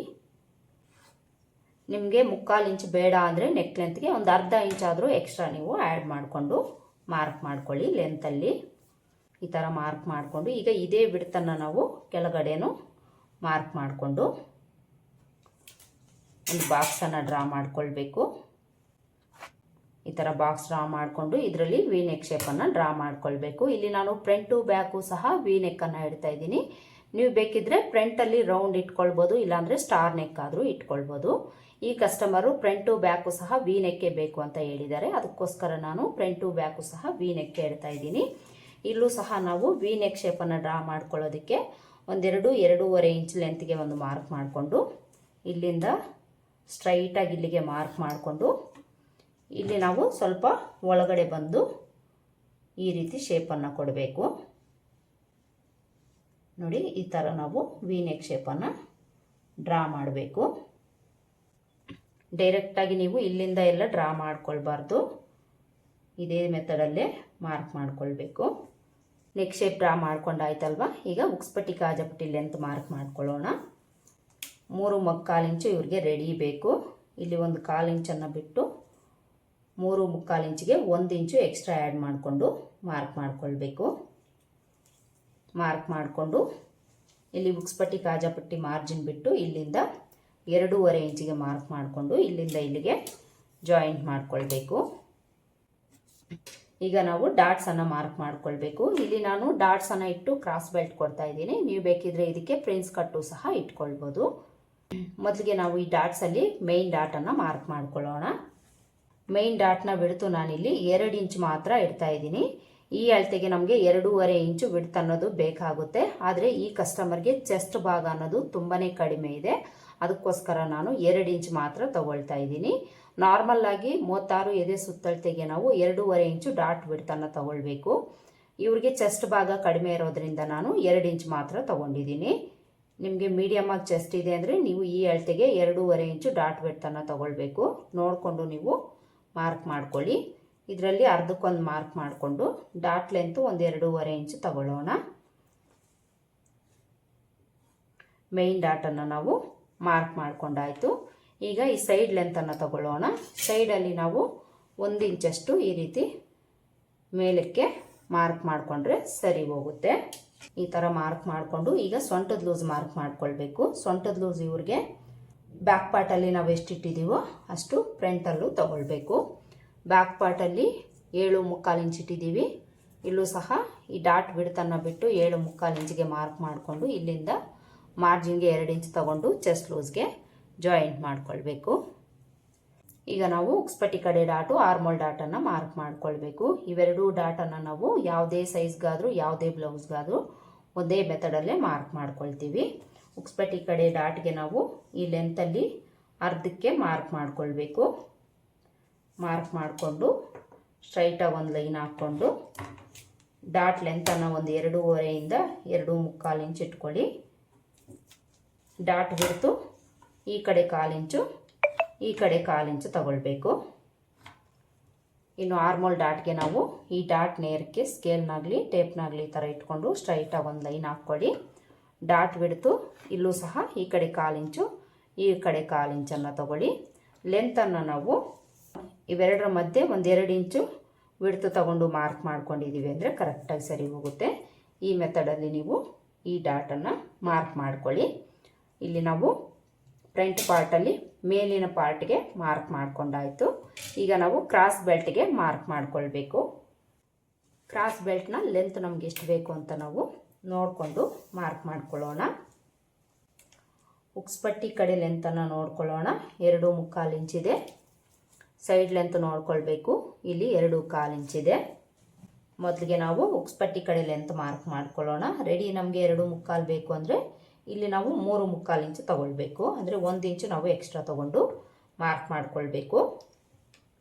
ನಿಮಗೆ 1/4 ಇಂಚ್ ಬೇಡ ಅಂದರೆ ನೆಕ್ ಲೆಂತ್ಗೆ ಒಂದು ಅರ್ಧ ಇಂಚ್ ಆದರೂ ಎಕ್ಸ್ಟ್ರಾ ನೀವು ಆ್ಯಡ್ ಮಾಡಿಕೊಂಡು ಮಾರ್ಕ್ ಮಾಡ್ಕೊಳ್ಳಿ. ಲೆಂತಲ್ಲಿ ಈ ಥರ ಮಾರ್ಕ್ ಮಾಡಿಕೊಂಡು ಈಗ ಇದೇ ಬಿಡ್ತನ್ನು ನಾವು ಕೆಳಗಡೆನೂ ಮಾರ್ಕ್ ಮಾಡಿಕೊಂಡು ಒಂದು ಬಾಕ್ಸನ್ನು ಡ್ರಾ ಮಾಡ್ಕೊಳ್ಬೇಕು. ಈ ಥರ ಬಾಕ್ಸ್ ಡ್ರಾ ಮಾಡಿಕೊಂಡು ಇದರಲ್ಲಿ ವಿ ನೆಕ್ ಶೇಪನ್ನು ಡ್ರಾ ಮಾಡ್ಕೊಳ್ಬೇಕು. ಇಲ್ಲಿ ನಾನು ಫ್ರಂಟು ಬ್ಯಾಕು ಸಹ ವಿ ನೆಕ್ಕನ್ನು ಇಡ್ತಾ ಇದ್ದೀನಿ. ನೀವು ಬೇಕಿದ್ದರೆ ಫ್ರಂಟಲ್ಲಿ ರೌಂಡ್ ಇಟ್ಕೊಳ್ಬೋದು, ಇಲ್ಲಾಂದರೆ ಸ್ಟಾರ್ ನೆಕ್ ಆದರೂ ಇಟ್ಕೊಳ್ಬೋದು. ಈ ಕಸ್ಟಮರು ಫ್ರಂಟು ಬ್ಯಾಕು ಸಹ ವಿ ನೆಕ್ಕೇ ಬೇಕು ಅಂತ ಹೇಳಿದ್ದಾರೆ, ಅದಕ್ಕೋಸ್ಕರ ನಾನು ಫ್ರಂಟು ಬ್ಯಾಕು ಸಹ ವಿ ನೆಕ್ಕೇ ಇಡ್ತಾ ಇದ್ದೀನಿ. ಇಲ್ಲೂ ಸಹ ನಾವು ವಿ ನೆಕ್ ಶೇಪನ್ನು ಡ್ರಾ ಮಾಡ್ಕೊಳ್ಳೋದಕ್ಕೆ 2.5 ಇಂಚ್ ಲೆಂತ್ಗೆ ಒಂದು ಮಾರ್ಕ್ ಮಾಡಿಕೊಂಡು ಇಲ್ಲಿಂದ ಸ್ಟ್ರೈಟಾಗಿ ಇಲ್ಲಿಗೆ ಮಾರ್ಕ್ ಮಾಡಿಕೊಂಡು ಇಲ್ಲಿ ನಾವು ಸ್ವಲ್ಪ ಒಳಗಡೆ ಬಂದು ಈ ರೀತಿ ಶೇಪನ್ನು ಕೊಡಬೇಕು. ನೋಡಿ, ಈ ಥರ ನಾವು ವಿ ನೆಕ್ ಶೇಪನ್ನು ಡ್ರಾ ಮಾಡಬೇಕು. ಡೈರೆಕ್ಟಾಗಿ ನೀವು ಇಲ್ಲಿಂದ ಎಲ್ಲ ಡ್ರಾ ಮಾಡ್ಕೊಳ್ಬಾರ್ದು, ಇದೇ ಮೆಥಡಲ್ಲೇ ಮಾರ್ಕ್ ಮಾಡ್ಕೊಳ್ಬೇಕು. ನೆಕ್ ಶೇಪ್ ಡ್ರಾ ಮಾಡ್ಕೊಂಡಾಯ್ತಲ್ವ. ಈಗ ಉಕ್ಸ್ಪಟ್ಟಿ ಕಾಜಪಟ್ಟಿ ಲೆಂತ್ ಮಾರ್ಕ್ ಮಾಡ್ಕೊಳ್ಳೋಣ. 3.25 ಇಂಚು ಇವ್ರಿಗೆ ರೆಡಿ ಬೇಕು. ಇಲ್ಲಿ 1/4 ಇಂಚನ್ನು ಬಿಟ್ಟು 3.25 ಇಂಚಿಗೆ 1 ಇಂಚು ಎಕ್ಸ್ಟ್ರಾ ಆ್ಯಡ್ ಮಾಡಿಕೊಂಡು ಮಾರ್ಕ್ ಮಾಡ್ಕೊಳ್ಬೇಕು. ಮಾರ್ಕ್ ಮಾಡಿಕೊಂಡು ಇಲ್ಲಿ ಉಕ್ಸ್ಪಟ್ಟಿ ಕಾಜಾಪಟ್ಟಿ ಮಾರ್ಜಿನ್ ಬಿಟ್ಟು ಇಲ್ಲಿಂದ 2.5 ಇಂಚಿಗೆ ಮಾರ್ಕ್ ಮಾಡಿಕೊಂಡು ಇಲ್ಲಿಂದ ಇಲ್ಲಿಗೆ ಜಾಯಿಂಟ್ ಮಾಡ್ಕೊಳ್ಬೇಕು. ಈಗ ನಾವು ಡಾಟ್ಸನ್ನು ಮಾರ್ಕ್ ಮಾಡ್ಕೊಳ್ಬೇಕು. ಇಲ್ಲಿ ನಾನು ಡಾಟ್ಸನ್ನು ಇಟ್ಟು ಕ್ರಾಸ್ ಬೆಲ್ಟ್ ಕೊಡ್ತಾ ಇದ್ದೀನಿ. ನೀವು ಬೇಕಿದ್ರೆ ಇದಕ್ಕೆ ಪ್ರಿನ್ಸ್ ಕಟ್ಟು ಸಹ ಇಟ್ಕೊಳ್ಬೋದು. ಮೊದಲಿಗೆ ನಾವು ಈ ಡಾಟ್ಸಲ್ಲಿ ಮೇಯ್ನ್ ಡಾಟನ್ನು ಮಾರ್ಕ್ ಮಾಡ್ಕೊಳ್ಳೋಣ. ಮೇಯ್ನ್ ಡಾಟ್ನ ಬಿಡ್ತು ನಾನಿಲ್ಲಿ 2 ಇಂಚ್ ಮಾತ್ರ ಇಡ್ತಾ ಇದ್ದೀನಿ. ಈ ಅಳತೆಗೆ ನಮಗೆ 2.5 ಇಂಚು ಬಿಡ್ತು ಅನ್ನೋದು ಬೇಕಾಗುತ್ತೆ. ಆದರೆ ಈ ಕಸ್ಟಮರ್ಗೆ ಚೆಸ್ಟ್ ಭಾಗ ಅನ್ನೋದು ತುಂಬಾ ಕಡಿಮೆ ಇದೆ, ಅದಕ್ಕೋಸ್ಕರ ನಾನು 2 ಇಂಚ್ ಮಾತ್ರ ತಗೊಳ್ತಾ ಇದ್ದೀನಿ. ನಾರ್ಮಲ್ ಆಗಿ 36 ಎದೆ ಸುತ್ತಳತೆಗೆ ನಾವು 2.5 ಇಂಚು ಡಾಟ್ ಬಿಡ್ತನ್ನು ತಗೊಳ್ಬೇಕು. ಇವ್ರಿಗೆ ಚೆಸ್ಟ್ ಭಾಗ ಕಡಿಮೆ ಇರೋದ್ರಿಂದ ನಾನು 2 ಇಂಚ್ ಮಾತ್ರ ತಗೊಂಡಿದ್ದೀನಿ. ನಿಮಗೆ ಮೀಡಿಯಮ್ ಆಗಿ ಚೆಸ್ಟ್ ಇದೆ ಅಂದರೆ ನೀವು ಈ ಅಳತೆಗೆ 2.5 ಇಂಚು ಡಾಟ್ ಬಿಡ್ತನ್ನು ತಗೊಳ್ಬೇಕು. ನೋಡಿಕೊಂಡು ನೀವು ಮಾರ್ಕ್ ಮಾಡ್ಕೊಳ್ಳಿ. ಇದರಲ್ಲಿ ಅರ್ಧಕ್ಕೊಂದು ಮಾರ್ಕ್ ಮಾಡಿಕೊಂಡು ಡಾಟ್ ಲೆಂತು 2.5 ಇಂಚು ತಗೊಳ್ಳೋಣ. ಮೇಯ್ನ್ ಡಾಟನ್ನು ನಾವು ಮಾರ್ಕ್ ಮಾಡ್ಕೊಂಡಾಯಿತು. ಈಗ ಈ ಸೈಡ್ ಲೆಂತನ್ನು ತಗೊಳ್ಳೋಣ. ಸೈಡಲ್ಲಿ ನಾವು 1 ಇಂಚಷ್ಟು ಈ ರೀತಿ ಮೇಲಕ್ಕೆ ಮಾರ್ಕ್ ಮಾಡಿಕೊಂಡ್ರೆ ಸರಿ ಹೋಗುತ್ತೆ. ಈ ಥರ ಮಾರ್ಕ್ ಮಾಡಿಕೊಂಡು ಈಗ ಸೊಂಟದ ಲೂಸ್ ಮಾರ್ಕ್ ಮಾಡ್ಕೊಳ್ಬೇಕು. ಸೊಂಟದ ಲೂಸ್ ಇವ್ರಿಗೆ ಬ್ಯಾಕ್ ಪಾರ್ಟಲ್ಲಿ ನಾವು ಎಷ್ಟಿಟ್ಟಿದ್ದೀವೋ ಅಷ್ಟು ಫ್ರಂಟಲ್ಲೂ ತಗೊಳ್ಬೇಕು. ಬ್ಯಾಕ್ ಪಾರ್ಟಲ್ಲಿ 7.25 ಇಂಚ್ ಇಟ್ಟಿದ್ದೀವಿ. ಇಲ್ಲೂ ಸಹ ಈ ಡಾಟ್ ಬಿಡ್ತನ್ನು ಬಿಟ್ಟು 7.25 ಇಂಚಿಗೆ ಮಾರ್ಕ್ ಮಾಡಿಕೊಂಡು ಇಲ್ಲಿಂದ ಮಾರ್ಜಿನ್ಗೆ 2 ಇಂಚ್ ತಗೊಂಡು ಚೆಸ್ಟ್ ಲೂಸ್ಗೆ ಜಾಯಿಂಟ್ ಮಾಡ್ಕೊಳ್ಬೇಕು. ಈಗ ನಾವು ಉಕ್ಸ್ಪಟ್ಟಿ ಕಡೆ ಡಾಟು ಆರ್ಮೋಲ್ ಡಾಟನ್ನು ಮಾರ್ಕ್ ಮಾಡ್ಕೊಳ್ಬೇಕು. ಇವೆರಡೂ ಡಾಟನ್ನು ನಾವು ಯಾವುದೇ ಸೈಜ್ಗಾದರೂ ಯಾವುದೇ ಬ್ಲೌಸ್ಗಾದರೂ ಒಂದೇ ಮೆಥಡಲ್ಲೇ ಮಾರ್ಕ್ ಮಾಡ್ಕೊಳ್ತೀವಿ. ಉಕ್ಸ್ಪಟ್ಟಿ ಕಡೆ ಡಾಟ್ಗೆ ನಾವು ಈ ಲೆಂತಲ್ಲಿ ಅರ್ಧಕ್ಕೆ ಮಾರ್ಕ್ ಮಾಡ್ಕೊಳ್ಬೇಕು. ಮಾರ್ಕ್ ಮಾಡಿಕೊಂಡು ಸ್ಟ್ರೈಟಾಗಿ ಒಂದು ಲೈನ್ ಹಾಕ್ಕೊಂಡು ಡಾಟ್ ಲೆಂತನ್ನು 2.5 ಇಂದ 2.25 ಇಂಚ್ ಇಟ್ಕೊಳ್ಳಿ. ಡಾಟ್ ಬಿಡ್ತು ಈ ಕಡೆ 1/4 ಇಂಚು, ಈ ಕಡೆ 1/4 ಇಂಚು ತಗೊಳ್ಬೇಕು. ಇನ್ನು ಆರ್ಮೋಲ್ ಡಾಟ್ಗೆ ನಾವು ಈ ಡಾಟ್ ನೇರಕ್ಕೆ ಸ್ಕೇಲ್ನಾಗಲಿ ಟೇಪ್ನಾಗಲಿ ಈ ಥರ ಇಟ್ಕೊಂಡು ಸ್ಟ್ರೈಟಾಗಿ ಒಂದು ಲೈನ್ ಹಾಕ್ಕೊಳ್ಳಿ. ಡಾಟ್ ಬಿಡ್ತು ಇಲ್ಲೂ ಸಹ ಈ ಕಡೆ 1/4 ಇಂಚು, ಈ ಕಡೆ 1/4 ಇಂಚನ್ನು ತಗೊಳ್ಳಿ. ಲೆಂತನ್ನು ನಾವು ಇವೆರಡರ ಮಧ್ಯೆ 1-2 ಇಂಚು ಬಿಡ್ತು ತಗೊಂಡು ಮಾರ್ಕ್ ಮಾಡ್ಕೊಂಡಿದ್ದೀವಿ ಅಂದರೆ ಕರೆಕ್ಟಾಗಿ ಸರಿ ಹೋಗುತ್ತೆ. ಈ ಮೆಥಡಲ್ಲಿ ನೀವು ಈ ಡಾಟನ್ನು ಮಾರ್ಕ್ ಮಾಡ್ಕೊಳ್ಳಿ. ಇಲ್ಲಿ ನಾವು ಫ್ರಂಟ್ ಪಾರ್ಟಲ್ಲಿ ಮೇಲಿನ ಪಾರ್ಟ್ಗೆ ಮಾರ್ಕ್ ಮಾಡ್ಕೊಂಡಾಯಿತು. ಈಗ ನಾವು ಕ್ರಾಸ್ ಬೆಲ್ಟ್ಗೆ ಮಾರ್ಕ್ ಮಾಡ್ಕೊಳ್ಬೇಕು. ಕ್ರಾಸ್ ಬೆಲ್ಟ್ನ ಲೆಂತ್ ನಮ್ಗೆ ಎಷ್ಟು ಬೇಕು ಅಂತ ನಾವು ನೋಡಿಕೊಂಡು ಮಾರ್ಕ್ ಮಾಡ್ಕೊಳ್ಳೋಣ. ಉಕ್ಸ್ಪಟ್ಟಿ ಕಡೆ ಲೆಂತನ್ನು ನೋಡ್ಕೊಳ್ಳೋಣ. 2.25 ಇಂಚಿದೆ. ಸೈಡ್ ಲೆಂತ್ ನೋಡ್ಕೊಳ್ಬೇಕು. ಇಲ್ಲಿ 2.25 ಇಂಚಿದೆ. ಮೊದಲಿಗೆ ನಾವು ಉಕ್ಸ್ಪಟ್ಟಿ ಕಡೆ ಲೆಂತ್ ಮಾರ್ಕ್ ಮಾಡ್ಕೊಳ್ಳೋಣ. ರೆಡಿ ನಮಗೆ 2.25 ಬೇಕು ಅಂದರೆ ಇಲ್ಲಿ ನಾವು 3.25 ಇಂಚು ತಗೊಳ್ಬೇಕು. ಅಂದರೆ 1 ಇಂಚು ನಾವು ಎಕ್ಸ್ಟ್ರಾ ತಗೊಂಡು ಮಾರ್ಕ್ ಮಾಡ್ಕೊಳ್ಬೇಕು.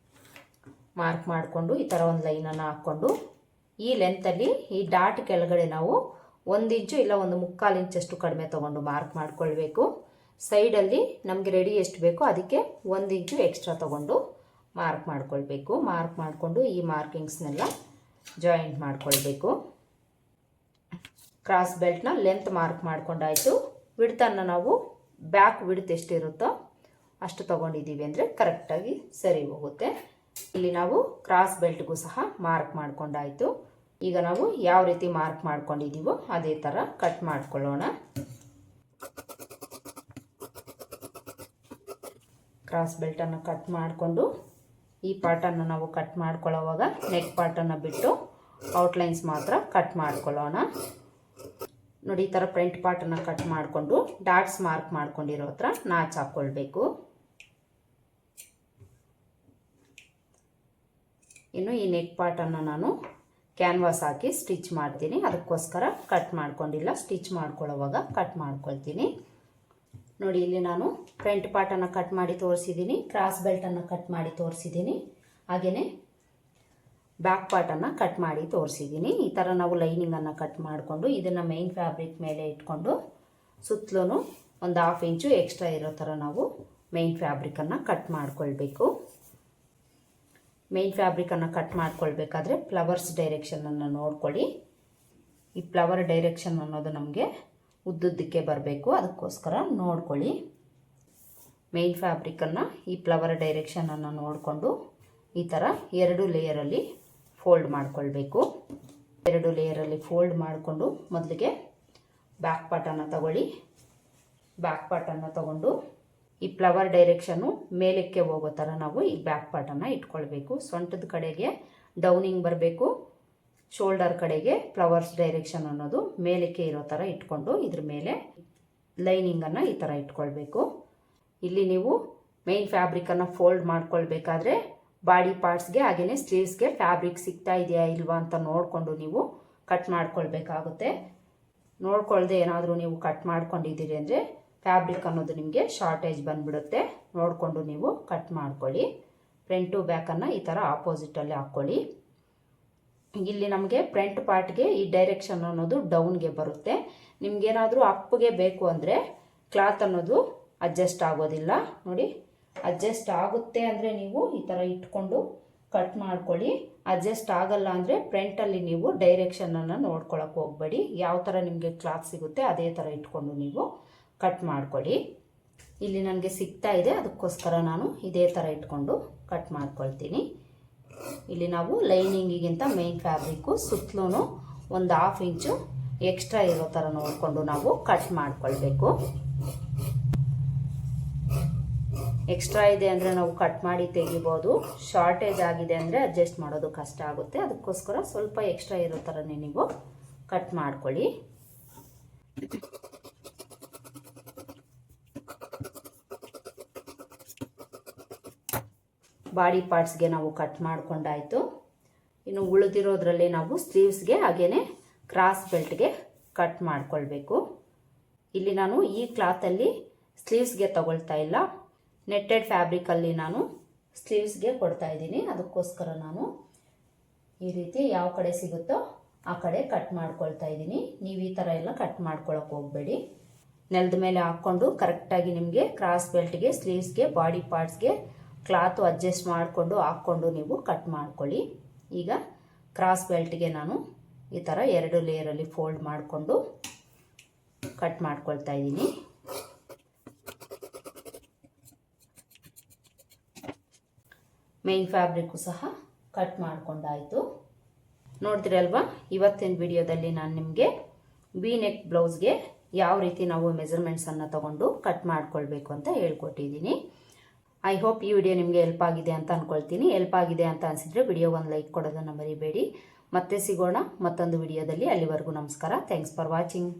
ಮಾರ್ಕ್ ಮಾಡಿಕೊಂಡು ಈ ಥರ ಒಂದು ಲೈನನ್ನು ಹಾಕ್ಕೊಂಡು ಈ ಲೆಂತಲ್ಲಿ ಈ ಡಾಟ್ ಕೆಳಗಡೆ ನಾವು 1 ಇಂಚು ಇಲ್ಲ 1.25 ಇಂಚಷ್ಟು ಕಡಿಮೆ ತೊಗೊಂಡು ಮಾರ್ಕ್ ಮಾಡ್ಕೊಳ್ಬೇಕು. ಸೈಡಲ್ಲಿ ನಮಗೆ ರೆಡಿ ಎಷ್ಟು ಬೇಕೋ ಅದಕ್ಕೆ 1 ಇಂಚು ಎಕ್ಸ್ಟ್ರಾ ತೊಗೊಂಡು ಮಾರ್ಕ್ ಮಾಡ್ಕೊಳ್ಬೇಕು. ಮಾರ್ಕ್ ಮಾಡಿಕೊಂಡು ಈ ಮಾರ್ಕಿಂಗ್ಸ್ನೆಲ್ಲ ಜಾಯಿಂಟ್ ಮಾಡ್ಕೊಳ್ಬೇಕು. ಕ್ರಾಸ್ ಬೆಲ್ಟ್ನ ಲೆಂತ್ ಮಾರ್ಕ್ ಮಾಡ್ಕೊಂಡಾಯಿತು. ವಿಡ್ತನ್ನು ನಾವು ಬ್ಯಾಕ್ ವಿಡ್ತ್ ಎಷ್ಟಿರುತ್ತೋ ಅಷ್ಟು ತೊಗೊಂಡಿದ್ದೀವಿ ಅಂದರೆ ಕರೆಕ್ಟಾಗಿ ಸರಿ ಹೋಗುತ್ತೆ. ಇಲ್ಲಿ ನಾವು ಕ್ರಾಸ್ ಬೆಲ್ಟ್ಗೂ ಸಹ ಮಾರ್ಕ್ ಮಾಡ್ಕೊಂಡಾಯಿತು. ಈಗ ನಾವು ಯಾವ ರೀತಿ ಮಾರ್ಕ್ ಮಾಡ್ಕೊಂಡಿದ್ದೀವೋ ಅದೇ ಥರ ಕಟ್ ಮಾಡ್ಕೊಳ್ಳೋಣ. ಕ್ರಾಸ್ ಬೆಲ್ಟನ್ನು ಕಟ್ ಮಾಡಿಕೊಂಡು ಈ ಪಾರ್ಟನ್ನು ನಾವು ಕಟ್ ಮಾಡ್ಕೊಳ್ಳೋವಾಗ ನೆಕ್ ಪಾರ್ಟನ್ನು ಬಿಟ್ಟು ಔಟ್ಲೈನ್ಸ್ ಮಾತ್ರ ಕಟ್ ಮಾಡ್ಕೊಳ್ಳೋಣ. ನೋಡಿ, ಈ ಥರ ಫ್ರಂಟ್ ಪಾರ್ಟನ್ನು ಕಟ್ ಮಾಡಿಕೊಂಡು ಡಾಟ್ಸ್ ಮಾರ್ಕ್ ಮಾಡ್ಕೊಂಡಿರೋ ಹತ್ರ ನಾಚ್ ಹಾಕ್ಕೊಳ್ಬೇಕು. ಇನ್ನು ಈ ನೆಕ್ ಪಾರ್ಟನ್ನು ನಾನು ಕ್ಯಾನ್ವಾಸ್ ಹಾಕಿ ಸ್ಟಿಚ್ ಮಾಡ್ತೀನಿ. ಅದಕ್ಕೋಸ್ಕರ ಕಟ್ ಮಾಡ್ಕೊಂಡಿಲ್ಲ. ಸ್ಟಿಚ್ ಮಾಡ್ಕೊಳ್ಳೋವಾಗ ಕಟ್ ಮಾಡ್ಕೊಳ್ತೀನಿ. ನೋಡಿ, ಇಲ್ಲಿ ನಾನು ಫ್ರಂಟ್ ಪಾರ್ಟನ್ನು ಕಟ್ ಮಾಡಿ ತೋರಿಸಿದ್ದೀನಿ. ಕ್ರಾಸ್ ಬೆಲ್ಟನ್ನು ಕಟ್ ಮಾಡಿ ತೋರಿಸಿದ್ದೀನಿ. ಹಾಗೆಯೇ ಬ್ಯಾಕ್ ಪಾರ್ಟನ್ನು ಕಟ್ ಮಾಡಿ ತೋರಿಸಿದ್ದೀನಿ. ಈ ಥರ ನಾವು ಲೈನಿಂಗನ್ನು ಕಟ್ ಮಾಡಿಕೊಂಡು ಇದನ್ನು ಮೇನ್ ಫ್ಯಾಬ್ರಿಕ್ ಮೇಲೆ ಇಟ್ಕೊಂಡು ಸುತ್ತಲೂ ಒಂದು 1/2 ಇಂಚು ಎಕ್ಸ್ಟ್ರಾ ಇರೋ ಥರ ನಾವು ಮೇನ್ ಫ್ಯಾಬ್ರಿಕನ್ನು ಕಟ್ ಮಾಡ್ಕೊಳ್ಬೇಕು. ಮೇನ್ ಫ್ಯಾಬ್ರಿಕನ್ನು ಕಟ್ ಮಾಡ್ಕೊಳ್ಬೇಕಾದ್ರೆ ಫ್ಲವರ್ಸ್ ಡೈರೆಕ್ಷನನ್ನು ನೋಡ್ಕೊಳ್ಳಿ. ಈ ಫ್ಲವರ್ ಡೈರೆಕ್ಷನ್ ಅನ್ನೋದು ನಮಗೆ ಉದ್ದುದ್ದಕ್ಕೆ ಬರಬೇಕು. ಅದಕ್ಕೋಸ್ಕರ ನೋಡ್ಕೊಳ್ಳಿ. ಮೇನ್ ಫ್ಯಾಬ್ರಿಕನ್ನು ಈ ಫ್ಲವರ್ ಡೈರೆಕ್ಷನನ್ನು ನೋಡಿಕೊಂಡು ಈ ಥರ 2 ಲೇಯರಲ್ಲಿ ಫೋಲ್ಡ್ ಮಾಡ್ಕೊಳ್ಬೇಕು. 2 ಲೇಯರಲ್ಲಿ ಫೋಲ್ಡ್ ಮಾಡಿಕೊಂಡು ಮೊದಲಿಗೆ ಬ್ಯಾಕ್ ಪಾರ್ಟನ್ನು ತಗೊಳ್ಳಿ. ಬ್ಯಾಕ್ ಪಾರ್ಟನ್ನು ತಗೊಂಡು ಈ ಫ್ಲವರ್ ಡೈರೆಕ್ಷನ್ನು ಮೇಲಕ್ಕೆ ಹೋಗೋ ಥರ ನಾವು ಈ ಬ್ಯಾಕ್ ಪಾರ್ಟನ್ನು ಇಟ್ಕೊಳ್ಬೇಕು. ಸೊಂಟದ ಕಡೆಗೆ ಡೌನಿಂಗ್ ಬರಬೇಕು. ಶೋಲ್ಡರ್ ಕಡೆಗೆ ಫ್ಲವರ್ಸ್ ಡೈರೆಕ್ಷನ್ ಅನ್ನೋದು ಮೇಲಕ್ಕೆ ಇರೋ ಥರ ಇಟ್ಕೊಂಡು ಇದ್ರ ಮೇಲೆ ಲೈನಿಂಗನ್ನು ಈ ಥರ ಇಟ್ಕೊಳ್ಬೇಕು. ಇಲ್ಲಿ ನೀವು ಮೇನ್ ಫ್ಯಾಬ್ರಿಕನ್ನು ಫೋಲ್ಡ್ ಮಾಡ್ಕೊಳ್ಬೇಕಾದ್ರೆ ಬಾಡಿ ಪಾರ್ಟ್ಸ್ಗೆ ಹಾಗೆಯೇ ಸ್ಲೀವ್ಸ್ಗೆ ಫ್ಯಾಬ್ರಿಕ್ ಸಿಗ್ತಾ ಇದೆಯಾ ಇಲ್ವಾ ಅಂತ ನೋಡಿಕೊಂಡು ನೀವು ಕಟ್ ಮಾಡ್ಕೊಳ್ಬೇಕಾಗುತ್ತೆ. ನೋಡ್ಕೊಳ್ದೆ ಏನಾದರೂ ನೀವು ಕಟ್ ಮಾಡ್ಕೊಂಡಿದ್ದೀರಿ ಅಂದರೆ ಫ್ಯಾಬ್ರಿಕ್ ಅನ್ನೋದು ನಿಮಗೆ ಶಾರ್ಟೇಜ್ ಬಂದುಬಿಡುತ್ತೆ. ನೋಡಿಕೊಂಡು ನೀವು ಕಟ್ ಮಾಡ್ಕೊಳ್ಳಿ. ಫ್ರಂಟು ಬ್ಯಾಕನ್ನು ಈ ಥರ ಆಪೋಸಿಟಲ್ಲಿ ಹಾಕ್ಕೊಳ್ಳಿ. ಇಲ್ಲಿ ನಮಗೆ ಫ್ರಂಟ್ ಪಾರ್ಟ್ಗೆ ಈ ಡೈರೆಕ್ಷನ್ ಅನ್ನೋದು ಡೌನ್ಗೆ ಬರುತ್ತೆ. ನಿಮಗೇನಾದರೂ ಅಪ್ಗೆ ಬೇಕು ಅಂದರೆ ಕ್ಲಾತ್ ಅನ್ನೋದು ಅಡ್ಜಸ್ಟ್ ಆಗೋದಿಲ್ಲ. ನೋಡಿ, ಅಡ್ಜಸ್ಟ್ ಆಗುತ್ತೆ ಅಂದರೆ ನೀವು ಈ ಥರ ಇಟ್ಕೊಂಡು ಕಟ್ ಮಾಡ್ಕೊಳ್ಳಿ. ಅಡ್ಜಸ್ಟ್ ಆಗಲ್ಲ ಅಂದರೆ ಫ್ರಂಟಲ್ಲಿ ನೀವು ಡೈರೆಕ್ಷನನ್ನು ನೋಡ್ಕೊಳಕ್ಕೆ ಹೋಗಬೇಡಿ. ಯಾವ ಥರ ನಿಮಗೆ ಕ್ಲಾತ್ ಸಿಗುತ್ತೆ ಅದೇ ಥರ ಇಟ್ಕೊಂಡು ನೀವು ಕಟ್ ಮಾಡ್ಕೊಳ್ಳಿ. ಇಲ್ಲಿ ನನಗೆ ಸಿಗ್ತಾ ಇದೆ, ಅದಕ್ಕೋಸ್ಕರ ನಾನು ಇದೇ ಥರ ಇಟ್ಕೊಂಡು ಕಟ್ ಮಾಡ್ಕೊಳ್ತೀನಿ. ಇಲ್ಲಿ ನಾವು ಲೈನಿಂಗಿಗಿಂತ ಮೇನ್ ಫ್ಯಾಬ್ರಿಕ್ಕು ಸುತ್ತಲೂ ಒಂದು 1/2 ಇಂಚು ಎಕ್ಸ್ಟ್ರಾ ಇರೋ ಥರ ನೋಡಿಕೊಂಡು ನಾವು ಕಟ್ ಮಾಡ್ಕೊಳ್ಬೇಕು. ಎಕ್ಸ್ಟ್ರಾ ಇದೆ ಅಂದರೆ ನಾವು ಕಟ್ ಮಾಡಿ ತೆಗಿಬೋದು. ಶಾರ್ಟೇಜ್ ಆಗಿದೆ ಅಂದರೆ ಅಡ್ಜಸ್ಟ್ ಮಾಡೋದು ಕಷ್ಟ ಆಗುತ್ತೆ. ಅದಕ್ಕೋಸ್ಕರ ಸ್ವಲ್ಪ ಎಕ್ಸ್ಟ್ರಾ ಇರೋ ಥರನೇ ನೀವು ಕಟ್ ಮಾಡ್ಕೊಳ್ಳಿ. ಬಾಡಿ ಪಾರ್ಟ್ಸ್ಗೆ ನಾವು ಕಟ್ ಮಾಡ್ಕೊಂಡಾಯಿತು. ಇನ್ನು ಉಳಿದಿರೋದ್ರಲ್ಲಿ ನಾವು ಸ್ಲೀವ್ಸ್ಗೆ ಹಾಗೆಯೇ ಕ್ರಾಸ್ ಬೆಲ್ಟ್ಗೆ ಕಟ್ ಮಾಡ್ಕೊಳ್ಬೇಕು. ಇಲ್ಲಿ ನಾನು ಈ ಕ್ಲಾತಲ್ಲಿ ಸ್ಲೀವ್ಸ್ಗೆ ತಗೊಳ್ತಾ ಇಲ್ಲ, ನೆಟ್ಟೆಡ್ ಫ್ಯಾಬ್ರಿಕಲ್ಲಿ ನಾನು ಸ್ಲೀವ್ಸ್ಗೆ ಕೊಡ್ತಾ ಇದ್ದೀನಿ. ಅದಕ್ಕೋಸ್ಕರ ನಾನು ಈ ರೀತಿ ಯಾವ ಕಡೆ ಸಿಗುತ್ತೋ ಆ ಕಡೆ ಕಟ್ ಮಾಡ್ಕೊಳ್ತಾ ಇದ್ದೀನಿ. ನೀವು ಈ ಥರ ಎಲ್ಲ ಕಟ್ ಮಾಡ್ಕೊಳಕ್ಕೆ ಹೋಗಬೇಡಿ. ನೆಲದ ಮೇಲೆ ಹಾಕ್ಕೊಂಡು ಕರೆಕ್ಟಾಗಿ ನಿಮಗೆ ಕ್ರಾಸ್ ಬೆಲ್ಟ್ಗೆ, ಸ್ಲೀವ್ಸ್ಗೆ, ಬಾಡಿ ಪಾರ್ಟ್ಸ್ಗೆ ಕ್ಲಾತು ಅಡ್ಜಸ್ಟ್ ಮಾಡಿಕೊಂಡು ಹಾಕ್ಕೊಂಡು ನೀವು ಕಟ್ ಮಾಡ್ಕೊಳ್ಳಿ. ಈಗ ಕ್ರಾಸ್ ಬೆಲ್ಟ್ಗೆ ನಾನು ಈ ಥರ 2 ಲೇಯರಲ್ಲಿ ಫೋಲ್ಡ್ ಮಾಡಿಕೊಂಡು ಕಟ್ ಮಾಡ್ಕೊಳ್ತಾ ಇದ್ದೀನಿ. ಮೇನ್ ಫ್ಯಾಬ್ರಿಕ್ಕು ಸಹ ಕಟ್ ಮಾಡ್ಕೊಂಡಾಯಿತು. ನೋಡಿದ್ರಲ್ವಾ, ಇವತ್ತಿನ ವಿಡಿಯೋದಲ್ಲಿ ನಾನು ನಿಮಗೆ ವಿ ನೆಕ್ ಬ್ಲೌಸ್ಗೆ ಯಾವ ರೀತಿ ನಾವು ಮೆಜರ್ಮೆಂಟ್ಸನ್ನು ತಗೊಂಡು ಕಟ್ ಮಾಡ್ಕೊಳ್ಬೇಕು ಅಂತ ಹೇಳ್ಕೊಟ್ಟಿದ್ದೀನಿ. ಐ ಹೋಪ್ ಈ ವಿಡಿಯೋ ನಿಮಗೆ ಹೆಲ್ಪ್ ಆಗಿದೆ ಅಂತ ಅಂದ್ಕೊಳ್ತೀನಿ. ಹೆಲ್ಪ್ ಆಗಿದೆ ಅಂತ ಅನಿಸಿದರೆ ವಿಡಿಯೋ ಒಂದು ಲೈಕ್ ಕೊಡೋದನ್ನು ಮರಿಬೇಡಿ. ಮತ್ತೆ ಸಿಗೋಣ ಮತ್ತೊಂದು ವಿಡಿಯೋದಲ್ಲಿ. ಅಲ್ಲಿವರೆಗೂ ನಮಸ್ಕಾರ. Thanks for watching.